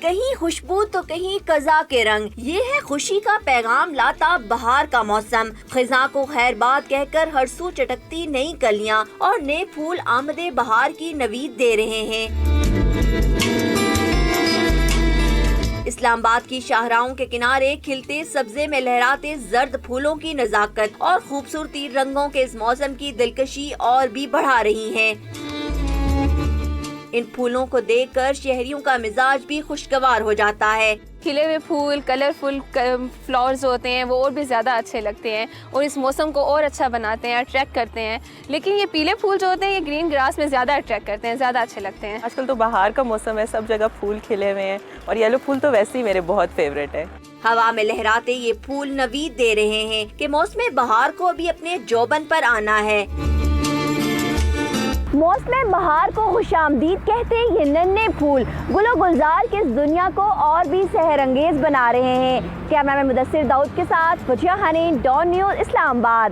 कहीं खुशबू तो कहीं कज़ा के रंग। ये है खुशी का पैगाम लाता बहार का मौसम। खिज़ां को खैरबाद कहकर हर सू चटकती नई कलियां और नए फूल आमदे बहार की नवीद दे रहे हैं। इस्लामाबाद की शाहराहों के किनारे खिलते सब्जे में लहराते जर्द फूलों की नजाकत और खूबसूरती रंगों के इस मौसम की दिलकशी और भी बढ़ा रही हैं। इन फूलों को देखकर शहरियों का मिजाज भी खुशगवार हो जाता है। खिले हुए फूल, कलरफुल फ्लावर्स होते हैं, वो और भी ज़्यादा अच्छे लगते हैं और इस मौसम को और अच्छा बनाते हैं, अट्रैक्ट करते हैं। लेकिन ये पीले फूल जो होते हैं ये ग्रीन ग्रास में ज़्यादा अट्रैक्ट करते हैं, ज़्यादा अच्छे लगते हैं। आजकल तो बाहर का मौसम है, सब जगह फूल खिले हुए हैं और येलो फूल तो वैसे ही मेरे बहुत फेवरेट है। हवा में लहराते ये फूल नवीद दे रहे हैं कि मौसम बहार को भी अपने जोबन पर आना है। मौसम बहार को खुशामदीद कहते ये नन्हे फूल गुलो गुलजार की इस दुनिया को और भी सहरंगेज बना रहे हैं। कैमरामैन मुदस्सिर दाऊद के साथ फजिया हनीन, डॉन न्यूज़, इस्लामाबाद।